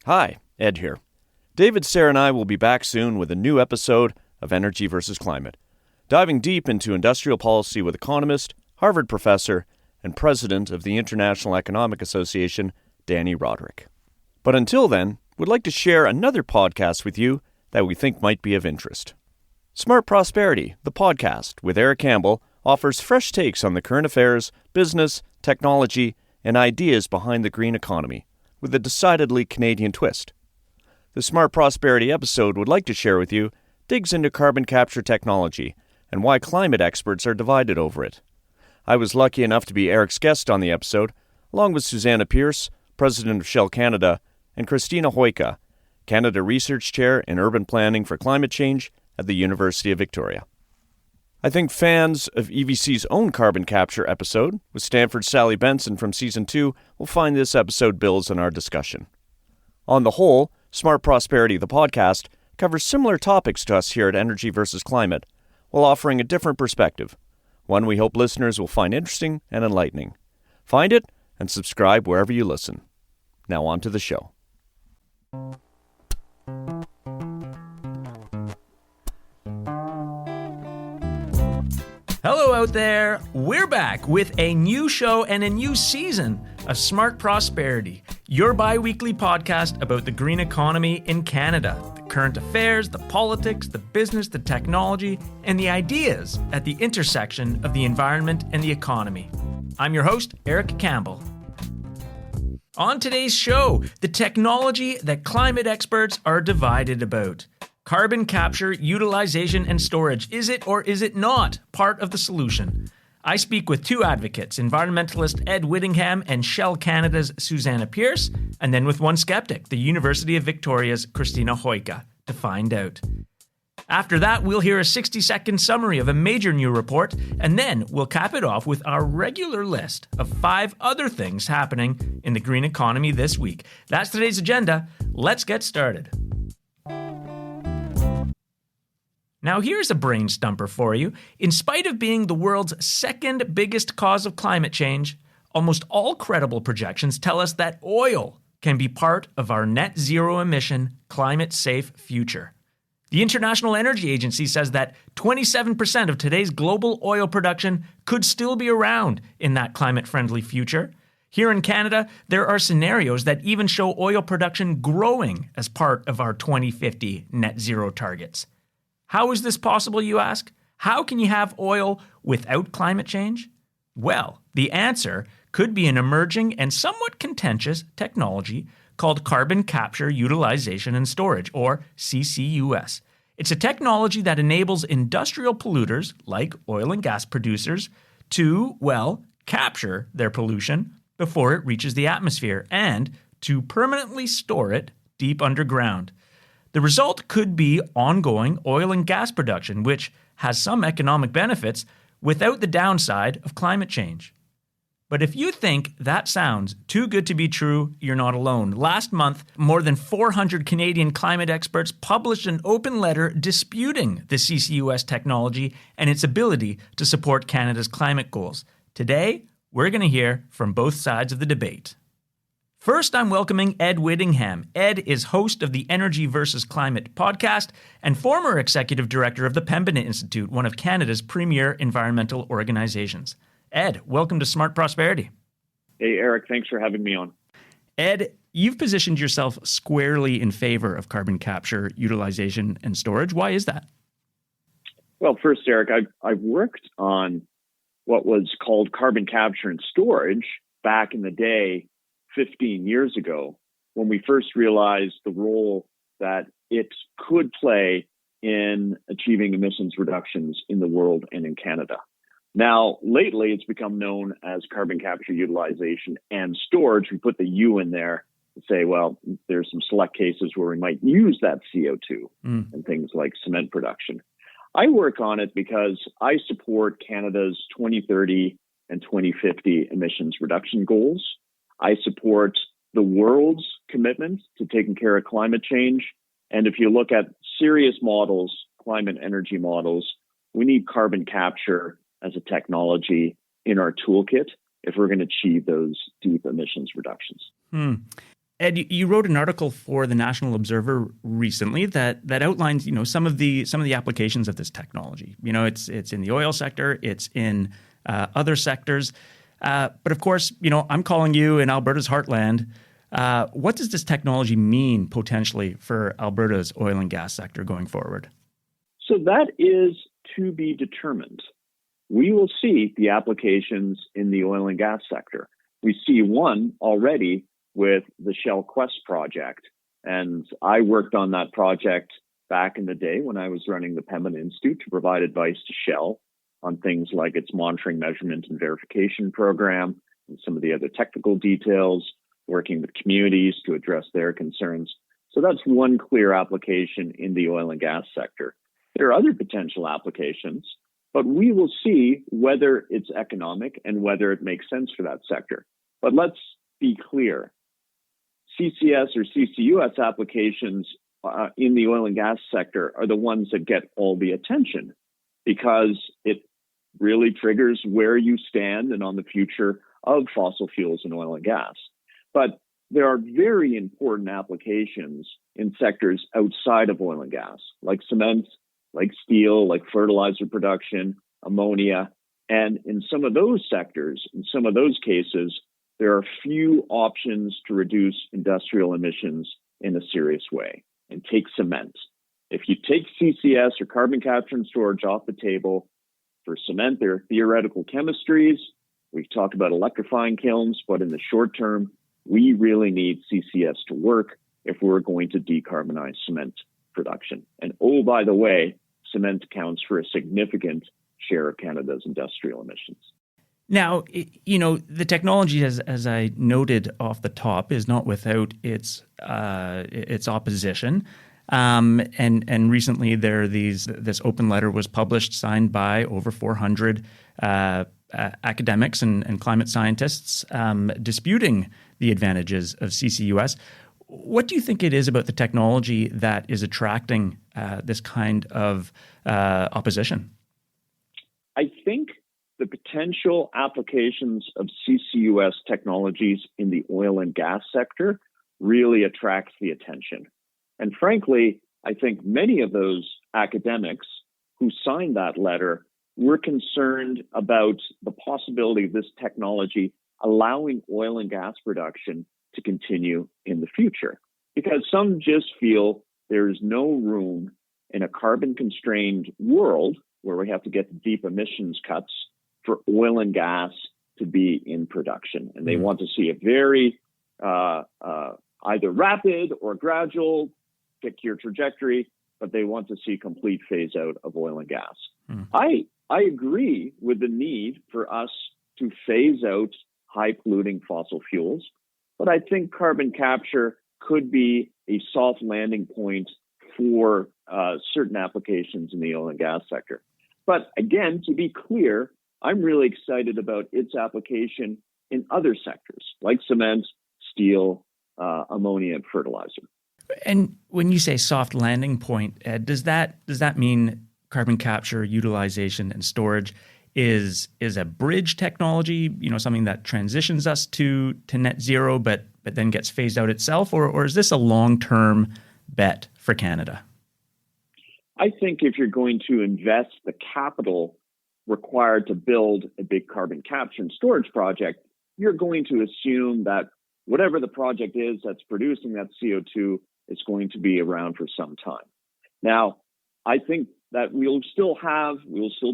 Hi, Ed here. David, Sara, and I will be back soon with a new episode of Energy versus Climate, diving deep into industrial policy with economist, Harvard professor, and president of the International Economic Association, Danny Roderick. But until then, we'd like to share another podcast with you that we think might be of interest. Smart Prosperity, the podcast with Eric Campbell, offers fresh takes on the current affairs, business, technology, and ideas behind the green economy, with a decidedly Canadian twist. The Smart Prosperity episode we'd like to share with you digs into carbon capture technology and why climate experts are divided over it. I was lucky enough to be Eric's guest on the episode, along with Susanna Pierce, president of Shell Canada, and Christina Hoika, Canada Research Chair in Urban Planning for Climate Change at the University of Victoria. I think fans of EVC's own carbon capture episode with Stanford's Sally Benson from Season 2 will find this episode builds on our discussion. On the whole, Smart Prosperity, the podcast, covers similar topics to us here at Energy versus Climate, while offering a different perspective, one we hope listeners will find interesting and enlightening. Find it and subscribe wherever you listen. Now on to the show. Hello out there. We're back with a new show and a new season of Smart Prosperity, your bi-weekly podcast about the green economy in Canada, the current affairs, the politics, the business, the technology, and the ideas at the intersection of the environment and the economy. I'm your host, Eric Campbell. On today's show, the technology that climate experts are divided about. Carbon capture, utilization, and storage. Is it or is it not part of the solution? I speak with two advocates, environmentalist Ed Whittingham and Shell Canada's Susanna Pierce, and then with one skeptic, the University of Victoria's Christina Hoika, to find out. After that, we'll hear a 60-second summary of a major new report, and then we'll cap it off with our regular list of 5 other things happening in the green economy this week. That's today's agenda. Let's get started. Now here's a brain stumper for you. In spite of being the world's second biggest cause of climate change, almost all credible projections tell us that oil can be part of our net zero emission, climate safe future. The International Energy Agency says that 27% of today's global oil production could still be around in that climate friendly future. Here in Canada, there are scenarios that even show oil production growing as part of our 2050 net zero targets. How is this possible, you ask? How can you have oil without climate change? Well, the answer could be an emerging and somewhat contentious technology called carbon capture, utilization, and storage, or CCUS. It's a technology that enables industrial polluters, like oil and gas producers, to, capture their pollution before it reaches the atmosphere and to permanently store it deep underground. The result could be ongoing oil and gas production, which has some economic benefits without the downside of climate change. But if you think that sounds too good to be true, you're not alone. Last month, more than 400 Canadian climate experts published an open letter disputing the CCUS technology and its ability to support Canada's climate goals. Today, we're going to hear from both sides of the debate. First, I'm welcoming Ed Whittingham. Ed is host of the Energy versus Climate podcast and former executive director of the Pembina Institute, one of Canada's premier environmental organizations. Ed, welcome to Smart Prosperity. Hey, Eric, thanks for having me on. Ed, you've positioned yourself squarely in favor of carbon capture, utilization, and storage. Why is that? Well, first, Eric, I've worked on what was called carbon capture and storage back in the day, 15 years ago, when we first realized the role that it could play in achieving emissions reductions in the world and in Canada. Now, lately, it's become known as carbon capture, utilization, and storage. We put the U in there to say, well, there's some select cases where we might use that CO2 and things like cement production. I work on it because I support Canada's 2030 and 2050 emissions reduction goals. I support the world's commitment to taking care of climate change. And if you look at serious models, climate energy models, we need carbon capture as a technology in our toolkit if we're going to achieve those deep emissions reductions. Ed, you wrote an article for the National Observer recently that outlines, some of the applications of this technology. It's in the oil sector, it's in other sectors, but of course, I'm calling you in Alberta's heartland. What does this technology mean potentially for Alberta's oil and gas sector going forward? So that is to be determined. We will see the applications in the oil and gas sector. We see one already with the Shell Quest project. And I worked on that project back in the day when I was running the Pembina Institute to provide advice to Shell on things like its monitoring, measurement, and verification program and some of the other technical details, working with communities to address their concerns. So that's one clear application in the oil and gas sector. There are other potential applications, but we will see whether it's economic and whether it makes sense for that sector. But let's be clear. CCS or CCUS applications in the oil and gas sector are the ones that get all the attention because it really triggers where you stand and on the future of fossil fuels and oil and gas. But there are very important applications in sectors outside of oil and gas, like cement, like steel, like fertilizer production, ammonia. And in some of those sectors, in some of those cases, there are few options to reduce industrial emissions in a serious way. And take cement. If you take CCS or carbon capture and storage off the table, for cement, there are theoretical chemistries. We've talked about electrifying kilns, but in the short term, we really need CCS to work if we're going to decarbonize cement production. And oh, by the way, cement accounts for a significant share of Canada's industrial emissions. Now, the technology, as I noted off the top, is not without its opposition. And recently, this open letter was published, signed by over 400 academics and climate scientists, disputing the advantages of CCUS. What do you think it is about the technology that is attracting this kind of opposition? I think the potential applications of CCUS technologies in the oil and gas sector really attracts the attention. And frankly, I think many of those academics who signed that letter were concerned about the possibility of this technology allowing oil and gas production to continue in the future. Because some just feel there is no room in a carbon-constrained world where we have to get deep emissions cuts for oil and gas to be in production. And they want to see a very either rapid or gradual, pick your trajectory, but they want to see complete phase out of oil and gas. I agree with the need for us to phase out high polluting fossil fuels, but I think carbon capture could be a soft landing point for certain applications in the oil and gas sector. But again, to be clear, I'm really excited about its application in other sectors like cement, steel, ammonia, and fertilizer. And when you say soft landing point, Ed, does that mean carbon capture, utilization, and storage is a bridge technology, something that transitions us to net zero, but then gets phased out itself, or is this a long-term bet for Canada? I think if you're going to invest the capital required to build a big carbon capture and storage project, you're going to assume that whatever the project is that's producing that CO2 is going to be around for some time. Now, I think that we'll still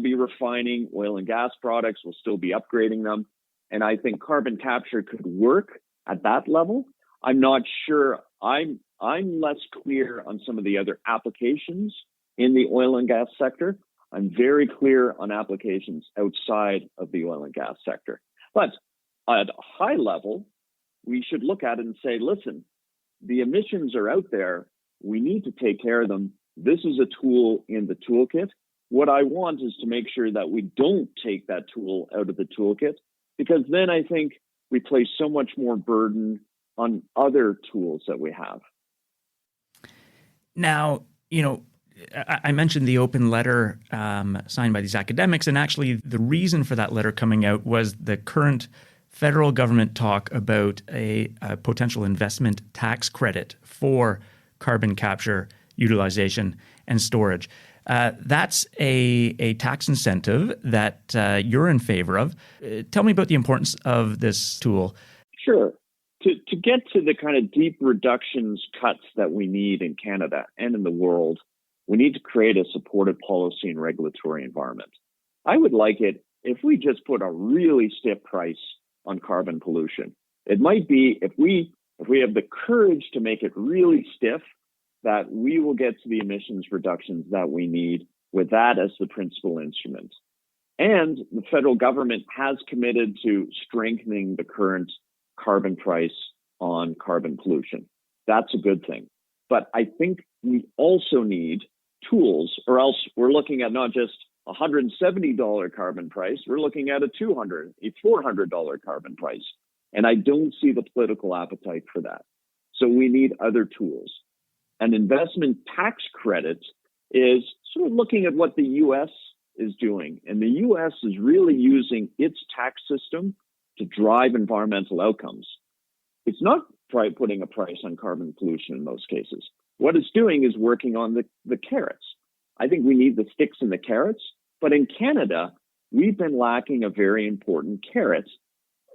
be refining oil and gas products, we'll still be upgrading them. And I think carbon capture could work at that level. I'm not sure. I'm less clear on some of the other applications in the oil and gas sector. I'm very clear on applications outside of the oil and gas sector. But at a high level, we should look at it and say, listen, the emissions are out there. We need to take care of them. This is a tool in the toolkit. What I want is to make sure that we don't take that tool out of the toolkit, because then I think we place so much more burden on other tools that we have. Now, I mentioned the open letter signed by these academics, and actually the reason for that letter coming out was the current federal government talk about a potential investment tax credit for carbon capture, utilization, and storage. That's a tax incentive that you're in favor of. Tell me about the importance of this tool. Sure. To get to the kind of deep reductions cuts that we need in Canada and in the world, we need to create a supportive policy and regulatory environment. I would like it if we just put a really stiff price on carbon pollution. It might be if we have the courage to make it really stiff, that we will get to the emissions reductions that we need with that as the principal instrument. And the federal government has committed to strengthening the current carbon price on carbon pollution. That's a good thing. But I think we also need tools, or else we're looking at not just a $170 carbon price, we're looking at a $400 carbon price. And I don't see the political appetite for that. So we need other tools. An investment tax credit is sort of looking at what the U.S. is doing. And the U.S. is really using its tax system to drive environmental outcomes. It's not putting a price on carbon pollution in most cases. What it's doing is working on the carrots. I think we need the sticks and the carrots. But in Canada, we've been lacking a very important carrot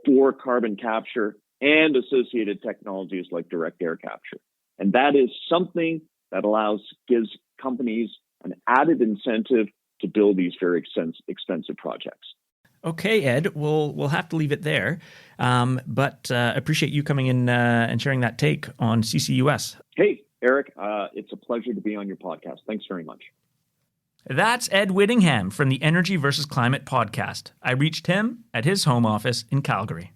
for carbon capture and associated technologies like direct air capture. And that is something that gives companies an added incentive to build these very expensive projects. Okay, Ed, we'll have to leave it there. But appreciate you coming in and sharing that take on CCUS. Hey, Eric, it's a pleasure to be on your podcast. Thanks very much. That's Ed Whittingham from the Energy versus Climate podcast. I reached him at his home office in Calgary.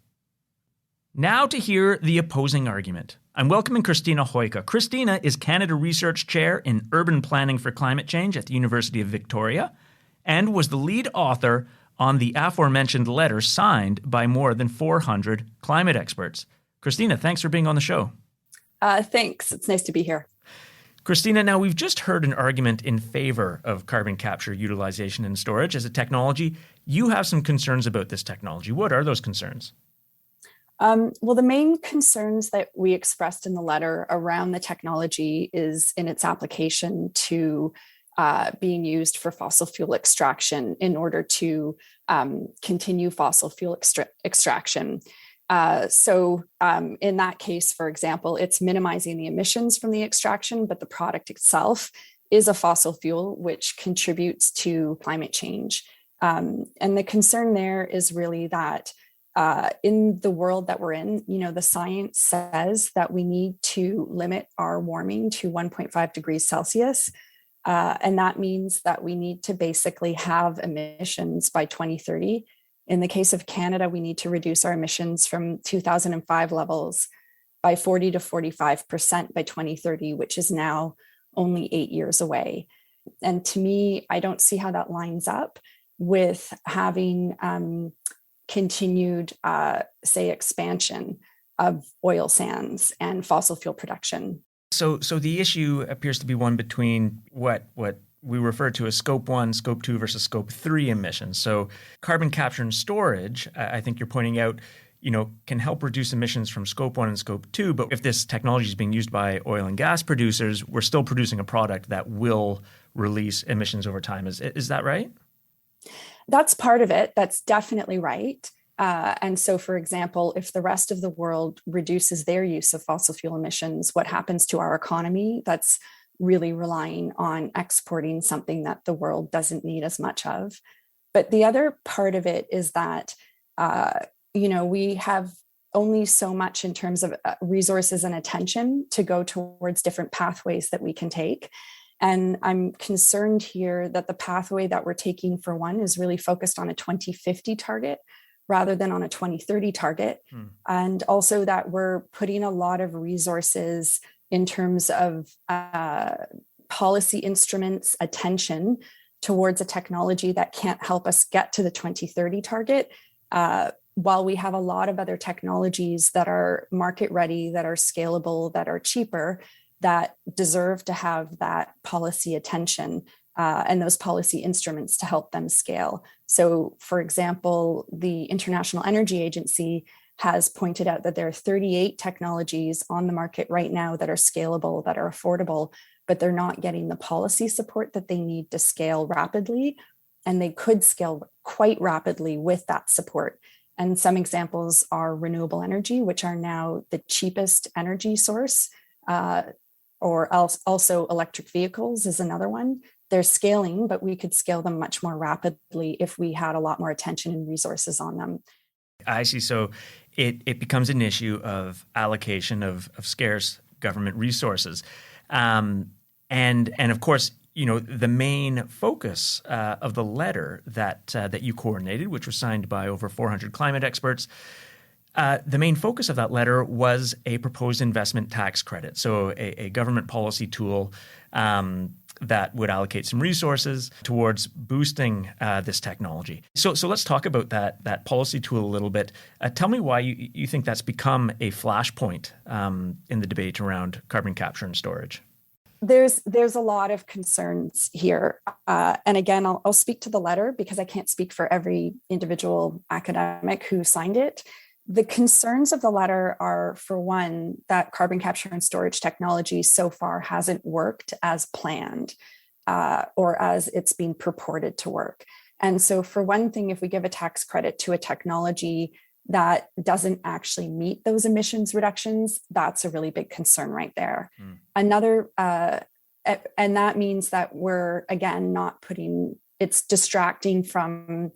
Now to hear the opposing argument. I'm welcoming Christina Hoyka. Christina is Canada Research Chair in Urban Planning for Climate Change at the University of Victoria and was the lead author on the aforementioned letter signed by more than 400 climate experts. Christina, thanks for being on the show. Thanks. It's nice to be here. Christina, now we've just heard an argument in favor of carbon capture, utilization, and storage as a technology. You have some concerns about this technology. What are those concerns? Well, the main concerns that we expressed in the letter around the technology is in its application to being used for fossil fuel extraction in order to continue fossil fuel extraction. So in that case, for example, it's minimizing the emissions from the extraction, but the product itself is a fossil fuel, which contributes to climate change. And the concern there is really that in the world that we're in, the science says that we need to limit our warming to 1.5 degrees Celsius. And that means that we need to basically have emissions by 2030. In the case of Canada, we need to reduce our emissions from 2005 levels by 40 to 45% by 2030, which is now only 8 years away. And to me, I don't see how that lines up with having continued, expansion of oil sands and fossil fuel production. So the issue appears to be one between what we refer to as Scope 1, Scope 2 versus Scope 3 emissions. So carbon capture and storage, I think you're pointing out, can help reduce emissions from Scope 1 and Scope 2. But if this technology is being used by oil and gas producers, we're still producing a product that will release emissions over time. Is that right? That's part of it. That's definitely right. And so, for example, if the rest of the world reduces their use of fossil fuel emissions, what happens to our economy? That's really relying on exporting something that the world doesn't need as much of. But the other part of it is that, we have only so much in terms of resources and attention to go towards different pathways that we can take. And I'm concerned here that the pathway that we're taking, for one, is really focused on a 2050 target rather than on a 2030 target. And also that we're putting a lot of resources in terms of policy instruments, attention towards a technology that can't help us get to the 2030 target, while we have a lot of other technologies that are market ready, that are scalable, that are cheaper, that deserve to have that policy attention and those policy instruments to help them scale. So, for example, the International Energy Agency has pointed out that there are 38 technologies on the market right now that are scalable, that are affordable, but they're not getting the policy support that they need to scale rapidly. And they could scale quite rapidly with that support. And some examples are renewable energy, which are now the cheapest energy source, or else also electric vehicles is another one. They're scaling, but we could scale them much more rapidly if we had a lot more attention and resources on them. I see. So it becomes an issue of allocation of scarce government resources. And of course, the main focus of the letter that you coordinated, which was signed by over 400 climate experts, the main focus of that letter was a proposed investment tax credit, so a government policy tool that would allocate some resources towards boosting this technology. So let's talk about that policy tool a little bit. Tell me why you think that's become a flashpoint in the debate around carbon capture and storage. There's a lot of concerns here. And again, I'll speak to the letter because I can't speak for every individual academic who signed it. The concerns of the letter are, for one, that carbon capture and storage technology so far hasn't worked as planned or as it's been purported to work. And so for one thing, if we give a tax credit to a technology that doesn't actually meet those emissions reductions, that's a really big concern right there. Another, and that means that we're, again, not putting, it's distracting from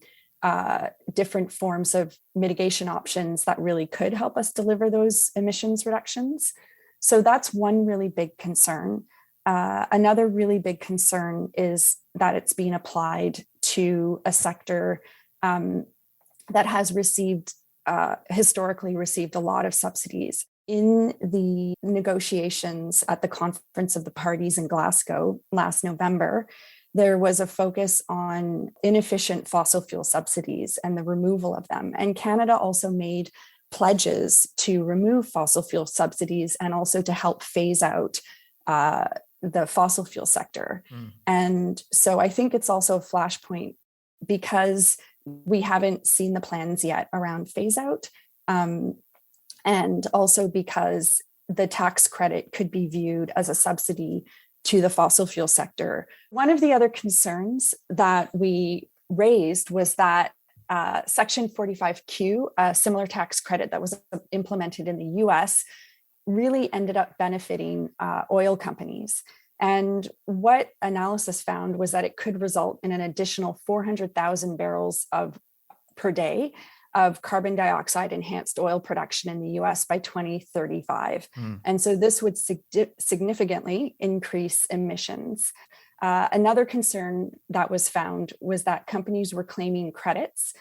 different forms of mitigation options that really could help us deliver those emissions reductions. So that's one really big concern. Another really big concern is that it's being applied to a sector that has historically received a lot of subsidies. In the negotiations at the Conference of the Parties in Glasgow last November, there was a focus on inefficient fossil fuel subsidies and the removal of them. And Canada also made pledges to remove fossil fuel subsidies and also to help phase out the fossil fuel sector. And so I think it's also a flashpoint because we haven't seen the plans yet around phase out. And also because the tax credit could be viewed as a subsidy to the fossil fuel sector. One of the other concerns that we raised was that Section 45Q, a similar tax credit that was implemented in the US, really ended up benefiting oil companies. And what analysis found was that it could result in an additional 400,000 barrels per day of carbon dioxide enhanced oil production in the US by 2035. And so this would significantly increase emissions. Another concern that was found was that companies were claiming credits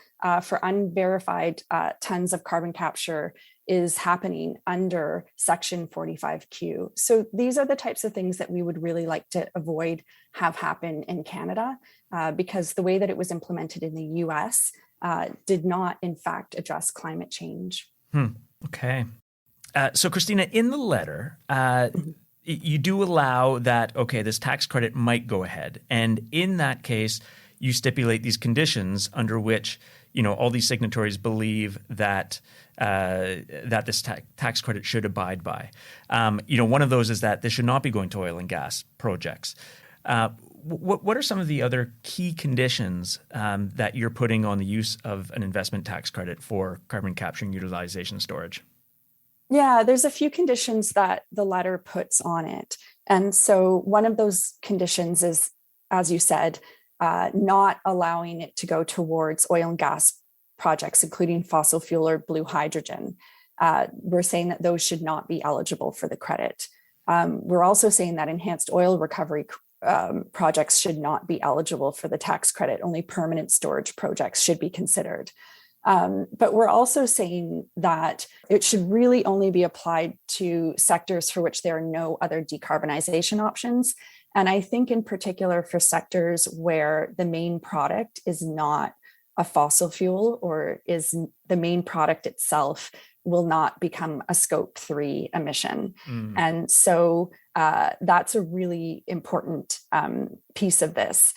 for unverified tons of carbon capture is happening under Section 45Q. So these are the types of things that we would really like to avoid have happen in Canada because the way that it was implemented in the US did not, in fact, address climate change. Okay. So, Christina, in the letter, you do allow that, okay, this tax credit might go ahead. And in that case, you stipulate these conditions under which, all these signatories believe that that this tax credit should abide by. One of those is that this should not be going to oil and gas projects. What are some of the other key conditions that you're putting on the use of an investment tax credit for carbon capture and utilization storage? Yeah, there's a few conditions that the letter puts on it. And so one of those conditions is, as you said, not allowing it to go towards oil and gas projects, including fossil fuel or blue hydrogen. We're saying that those should not be eligible for the credit. We're also saying that enhanced oil recovery projects should not be eligible for the tax credit. Only permanent storage projects should be considered. But we're also saying that it should really only be applied to sectors for which there are no other decarbonization options. And I think in particular for sectors where the main product is not a fossil fuel or is the main product itself will not become a scope 3 emission. And so that's a really important piece of this.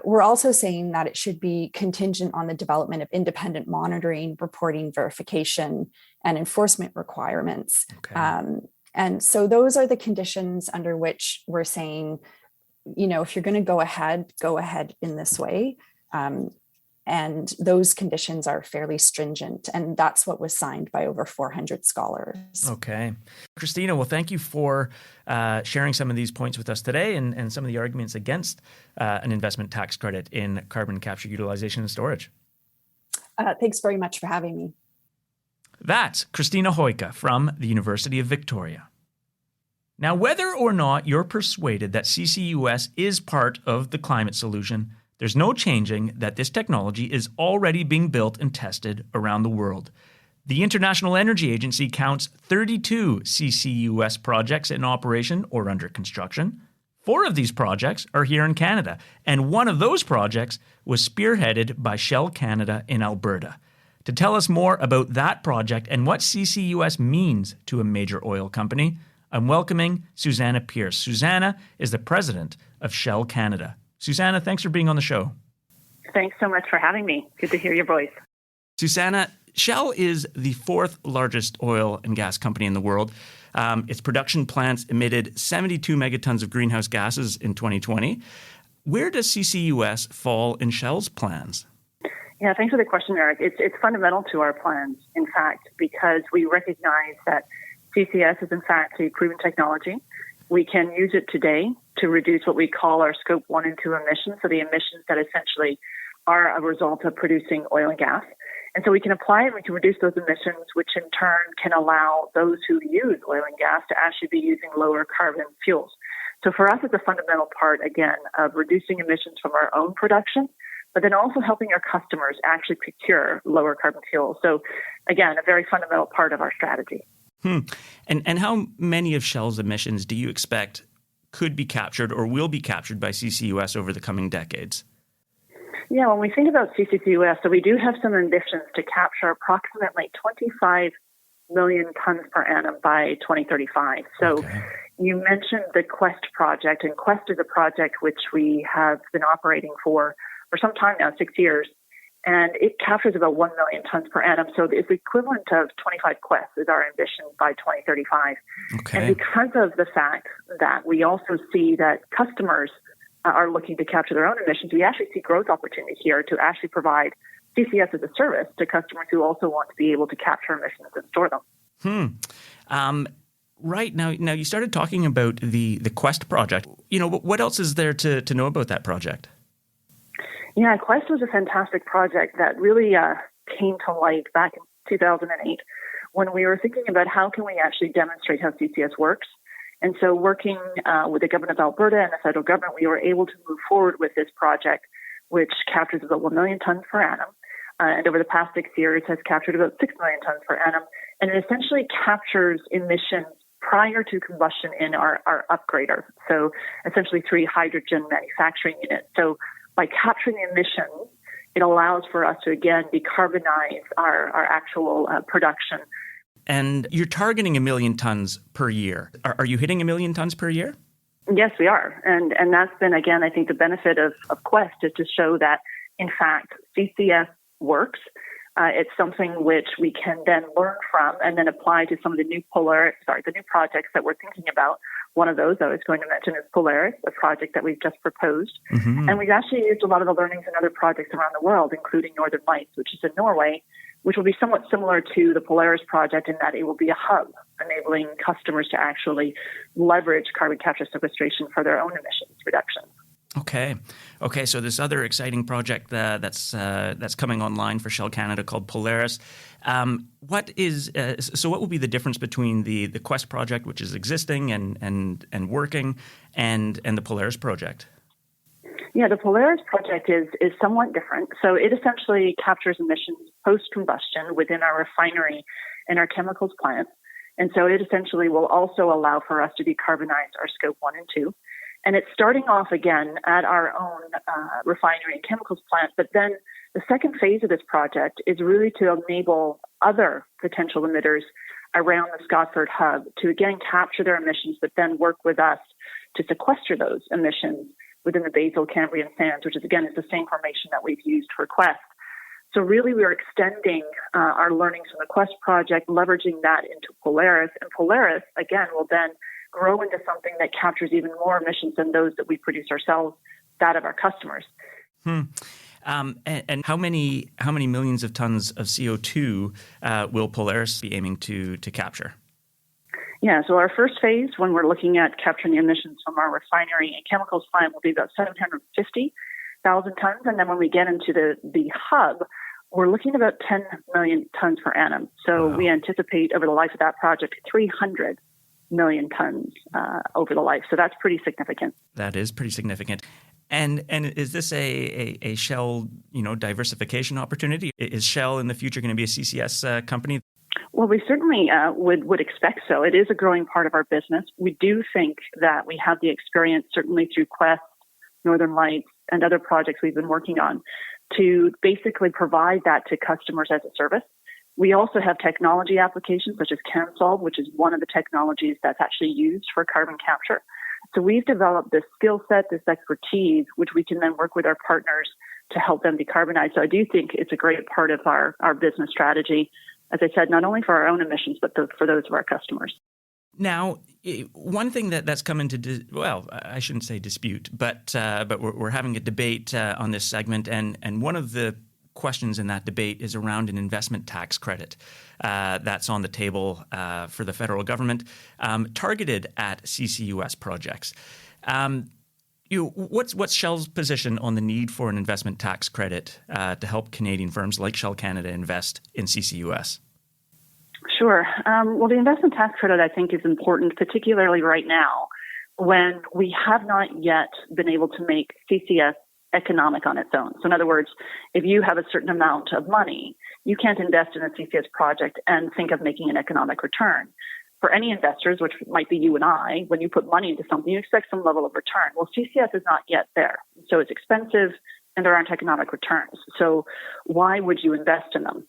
We're also saying that it should be contingent on the development of independent monitoring, reporting, verification, and enforcement requirements. Okay. And so those are the conditions under which we're saying, if you're going to go ahead in this way. And those conditions are fairly stringent. And that's what was signed by over 400 scholars. Okay. Christina, well, thank you for sharing some of these points with us today and some of the arguments against an investment tax credit in carbon capture, utilization, and storage. Thanks very much for having me. That's Christina Hoyka from the University of Victoria. Now, whether or not you're persuaded that CCUS is part of the climate solution, there's no changing that this technology is already being built and tested around the world. The International Energy Agency counts 32 CCUS projects in operation or under construction. 4 of these projects are here in Canada, and one of those projects was spearheaded by Shell Canada in Alberta. To tell us more about that project and what CCUS means to a major oil company, I'm welcoming Susanna Pierce. Susanna is the president of Shell Canada. Susanna, thanks for being on the show. Thanks so much for having me. Good to hear your voice. Susanna, Shell is the 4th largest oil and gas company in the world. Its production plants emitted 72 megatons of greenhouse gases in 2020. Where does CCUS fall in Shell's plans? Yeah, thanks for the question, Eric. It's fundamental to our plans, in fact, because we recognize that CCS is, in fact, a proven technology. We can use it today to reduce what we call our scope 1 and 2 emissions, so the emissions that essentially are a result of producing oil and gas. And so we can apply it, we can reduce those emissions, which in turn can allow those who use oil and gas to actually be using lower carbon fuels. So for us, it's a fundamental part, again, of reducing emissions from our own production, but then also helping our customers actually procure lower carbon fuels. So again, a very fundamental part of our strategy. And how many of Shell's emissions do you expect could be captured or will be captured by CCUS over the coming decades? Yeah, when we think about CCUS, so we do have some ambitions to capture approximately 25 million tons per annum by 2035. So You mentioned the Quest project, and Quest is a project which we have been operating for some time now, 6 years. And it captures about 1 million tons per annum. So it's the equivalent of 25 Quests is our ambition by 2035. Okay. And because of the fact that we also see that customers are looking to capture their own emissions, we actually see growth opportunity here to actually provide CCS as a service to customers who also want to be able to capture emissions and store them. Right. Now you started talking about the Quest project. What else is there to know about that project? Yeah, Quest was a fantastic project that really came to light back in 2008 when we were thinking about how can we actually demonstrate how CCS works. And so working with the government of Alberta and the federal government, we were able to move forward with this project, which captures about 1 million tons per annum. And over the past 6 years has captured about 6 million tons per annum. And it essentially captures emissions prior to combustion in our upgrader. So essentially 3 hydrogen manufacturing units. So by capturing the emissions, it allows for us to, again, decarbonize our actual production. And you're targeting 1 million tons per year. Are you hitting 1 million tons per year? Yes, we are. And that's been, again, I think the benefit of Quest is to show that, in fact, CCS works. It's something which we can then learn from and then apply to some of the new projects that we're thinking about. One of those I was going to mention is Polaris, a project that we've just proposed. Mm-hmm. And we've actually used a lot of the learnings in other projects around the world, including Northern Lights, which is in Norway, which will be somewhat similar to the Polaris project in that it will be a hub, enabling customers to actually leverage carbon capture sequestration for their own emissions reduction. Okay. So this other exciting project that's coming online for Shell Canada called Polaris. What will be the difference between the Quest project, which is existing and working, and the Polaris project? Yeah, the Polaris project is somewhat different. So it essentially captures emissions post-combustion within our refinery and our chemicals plants. And so it essentially will also allow for us to decarbonize our scope 1 and 2. And it's starting off again at our own refinery and chemicals plant, but then The second phase of this project is really to enable other potential emitters around the Scotford hub to again capture their emissions, but then work with us to sequester those emissions within the basal Cambrian sands, which is again is the same formation that we've used for Quest. So really we're extending our learnings from the Quest project, leveraging that into Polaris. And Polaris, again, will then grow into something that captures even more emissions than those that we produce ourselves, that of our customers. And how many millions of tons of CO2 will Polaris be aiming to capture? Yeah, so our first phase, when we're looking at capturing the emissions from our refinery and chemicals plant, will be about 750,000 tons. And then when we get into the hub, we're looking at about 10 million tons per annum. So we anticipate over the life of that project 300 million tons over the life. So that's pretty significant. That is pretty significant. And is this a Shell, diversification opportunity? Is Shell in the future going to be a CCS company? Well, we certainly would expect so. It is a growing part of our business. We do think that we have the experience, certainly through Quest, Northern Lights, and other projects we've been working on, to basically provide that to customers as a service. We also have technology applications such as CanSolve, which is one of the technologies that's actually used for carbon capture. So we've developed this skill set, this expertise, which we can then work with our partners to help them decarbonize. So I do think it's a great part of our business strategy, as I said, not only for our own emissions, but for those of our customers. Now, one thing that's come into, I shouldn't say dispute, but we're having a debate on this segment, and one of the questions in that debate is around an investment tax credit that's on the table for the federal government, targeted at CCUS projects. What's Shell's position on the need for an investment tax credit to help Canadian firms like Shell Canada invest in CCUS? Sure. Well, the investment tax credit, I think, is important, particularly right now when we have not yet been able to make CCS economic on its own. So in other words, if you have a certain amount of money, you can't invest in a CCS project and think of making an economic return. For any investors, which might be you and I, when you put money into something, you expect some level of return. Well, CCS is not yet there. So it's expensive and there aren't economic returns. So why would you invest in them?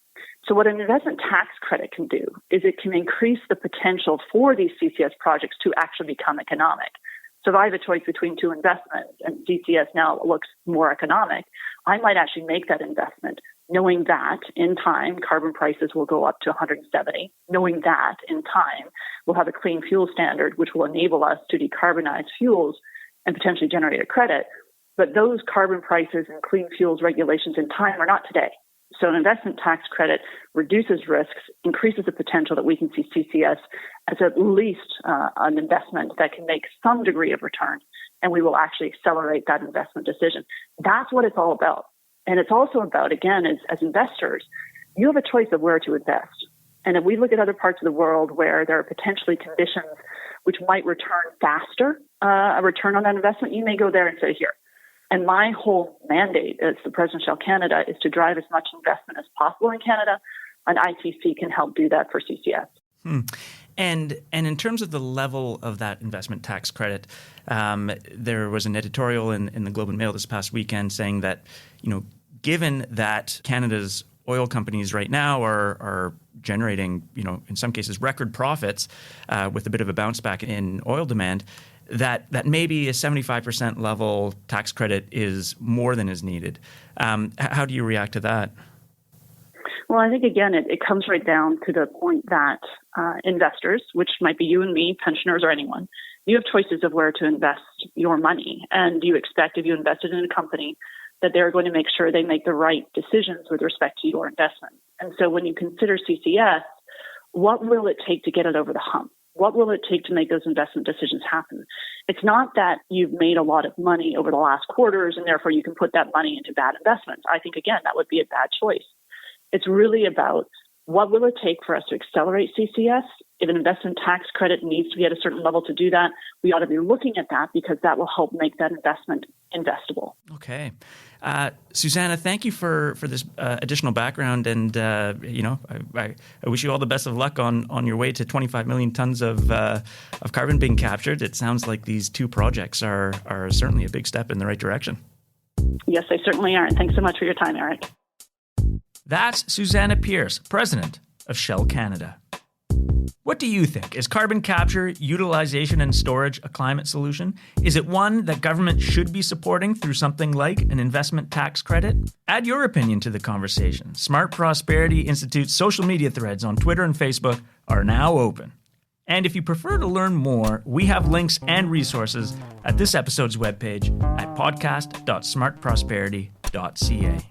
So what an investment tax credit can do is it can increase the potential for these CCS projects to actually become economic. So if I have a choice between two investments and CCS now looks more economic, I might actually make that investment knowing that in time carbon prices will go up to 170, knowing that in time we'll have a clean fuel standard which will enable us to decarbonize fuels and potentially generate a credit. But those carbon prices and clean fuels regulations in time are not today. So an investment tax credit reduces risks, increases the potential that we can see CCS as at least an investment that can make some degree of return, and we will actually accelerate that investment decision. That's what it's all about. And it's also about, again, as investors, you have a choice of where to invest. And if we look at other parts of the world where there are potentially conditions which might return faster, a return on that investment, you may go there and say, here. And my whole mandate as the President of Shell Canada is to drive as much investment as possible in Canada, and ITC can help do that for CCS. And in terms of the level of that investment tax credit, there was an editorial in the Globe and Mail this past weekend saying that, given that Canada's oil companies right now are generating, in some cases record profits with a bit of a bounce back in oil demand, that maybe a 75% level tax credit is more than is needed. How do you react to that? Well, I think, again, it comes right down to the point that investors, which might be you and me, pensioners or anyone, you have choices of where to invest your money. And you expect if you invested in a company that they're going to make sure they make the right decisions with respect to your investment. And so when you consider CCS, what will it take to get it over the hump? What will it take to make those investment decisions happen? It's not that you've made a lot of money over the last quarters and therefore you can put that money into bad investments. I think, again, that would be a bad choice. It's really about what will it take for us to accelerate CCS? If an investment tax credit needs to be at a certain level to do that, we ought to be looking at that because that will help make that investment investable. Okay. Susanna, thank you for this additional background. And, I wish you all the best of luck on your way to 25 million tons of carbon being captured. It sounds like these two projects are certainly a big step in the right direction. Yes, they certainly are. And thanks so much for your time, Eric. That's Susanna Pierce, president of Shell Canada. What do you think? Is carbon capture, utilization, and storage a climate solution? Is it one that government should be supporting through something like an investment tax credit? Add your opinion to the conversation. Smart Prosperity Institute's social media threads on Twitter and Facebook are now open. And if you prefer to learn more, we have links and resources at this episode's webpage at podcast.smartprosperity.ca.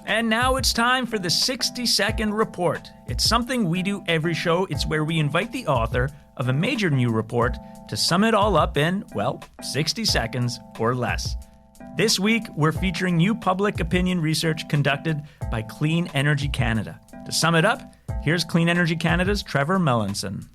And now it's time for the 60-second report. It's something we do every show. It's where we invite the author of a major new report to sum it all up in, 60 seconds or less. This week, we're featuring new public opinion research conducted by Clean Energy Canada. To sum it up, here's Clean Energy Canada's Trevor Mellinson.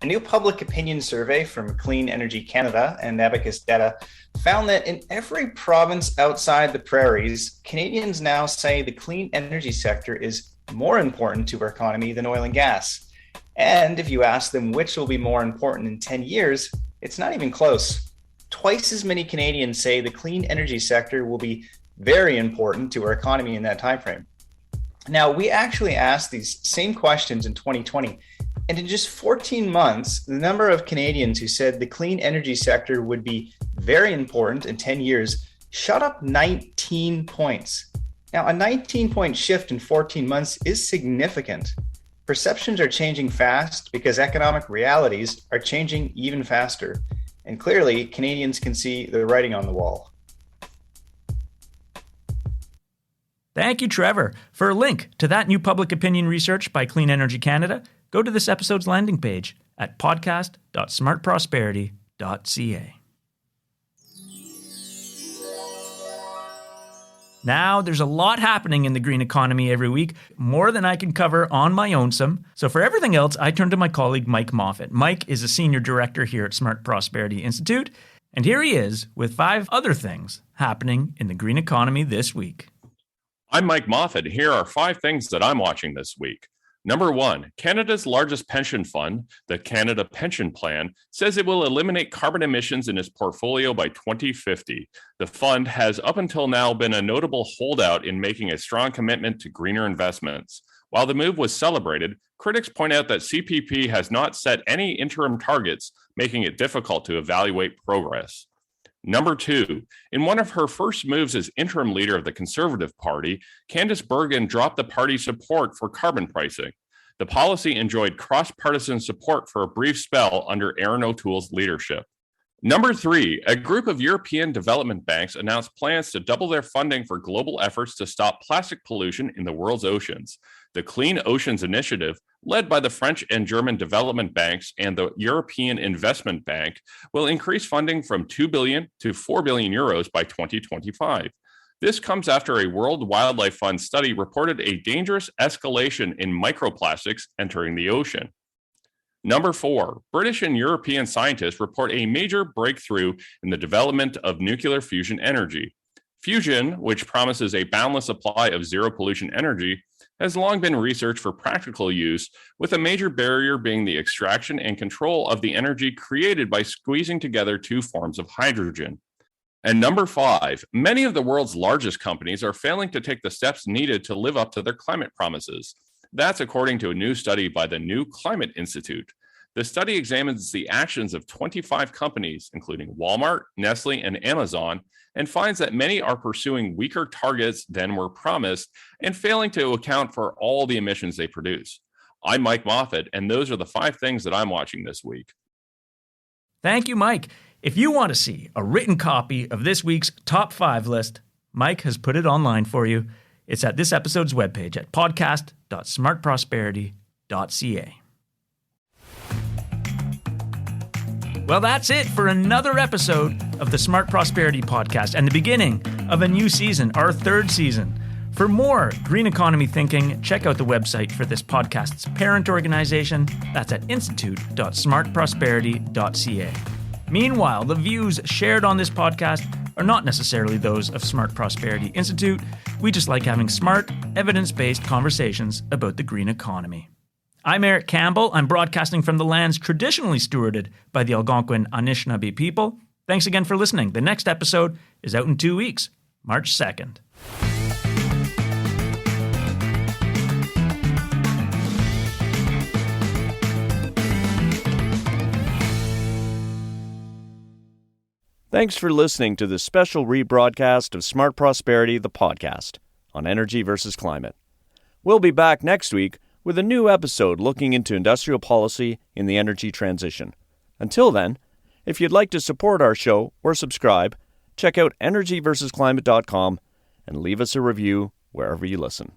A new public opinion survey from Clean Energy Canada and Abacus Data found that in every province outside the prairies, Canadians now say the clean energy sector is more important to our economy than oil and gas. And if you ask them which will be more important in 10 years, it's not even close. Twice as many Canadians say the clean energy sector will be very important to our economy in that timeframe. Now, we actually asked these same questions in 2020. And in just 14 months, the number of Canadians who said the clean energy sector would be very important in 10 years shot up 19 points. Now, a 19-point shift in 14 months is significant. Perceptions are changing fast because economic realities are changing even faster. And clearly, Canadians can see the writing on the wall. Thank you, Trevor. For a link to that new public opinion research by Clean Energy Canada, go to this episode's landing page at podcast.smartprosperity.ca. Now, there's a lot happening in the green economy every week, more than I can cover on my own. So for everything else, I turn to my colleague Mike Moffat. Mike is a senior director here at Smart Prosperity Institute, and here he is with 5 other things happening in the green economy this week. I'm Mike Moffat. Here are 5 things that I'm watching this week. Number 1, Canada's largest pension fund, the Canada Pension Plan, says it will eliminate carbon emissions in its portfolio by 2050. The fund has up until now been a notable holdout in making a strong commitment to greener investments. While the move was celebrated, critics point out that CPP has not set any interim targets, making it difficult to evaluate progress. Number 2, in one of her first moves as interim leader of the Conservative Party, Candice Bergen dropped the party's support for carbon pricing. The policy enjoyed cross-partisan support for a brief spell under Erin O'Toole's leadership. Number 3, a group of European development banks announced plans to double their funding for global efforts to stop plastic pollution in the world's oceans. The Clean Oceans Initiative, led by the French and German development banks and the European Investment Bank, will increase funding from 2 billion to 4 billion euros by 2025. This comes after a World Wildlife Fund study reported a dangerous escalation in microplastics entering the ocean. Number 4, British and European scientists report a major breakthrough in the development of nuclear fusion energy. Fusion, which promises a boundless supply of zero pollution energy, has long been researched for practical use, with a major barrier being the extraction and control of the energy created by squeezing together 2 forms of hydrogen. And number 5, many of the world's largest companies are failing to take the steps needed to live up to their climate promises. That's according to a new study by the New Climate Institute. The study examines the actions of 25 companies, including Walmart, Nestle, and Amazon, and finds that many are pursuing weaker targets than were promised and failing to account for all the emissions they produce. I'm Mike Moffat, and those are the 5 things that I'm watching this week. Thank you, Mike. If you want to see a written copy of this week's top 5 list, Mike has put it online for you. It's at this episode's webpage at podcast.smartprosperity.ca. Well, that's it for another episode of the Smart Prosperity Podcast and the beginning of a new season, our 3rd season. For more green economy thinking, check out the website for this podcast's parent organization. That's at institute.smartprosperity.ca. Meanwhile, the views shared on this podcast are not necessarily those of Smart Prosperity Institute. We just like having smart, evidence-based conversations about the green economy. I'm Eric Campbell. I'm broadcasting from the lands traditionally stewarded by the Algonquin Anishinaabe people. Thanks again for listening. The next episode is out in 2 weeks, March 2nd. Thanks for listening to this special rebroadcast of Smart Prosperity, the podcast, on energy versus climate. We'll be back next week with a new episode looking into industrial policy in the energy transition. Until then, if you'd like to support our show or subscribe, check out energyversusclimate.com and leave us a review wherever you listen.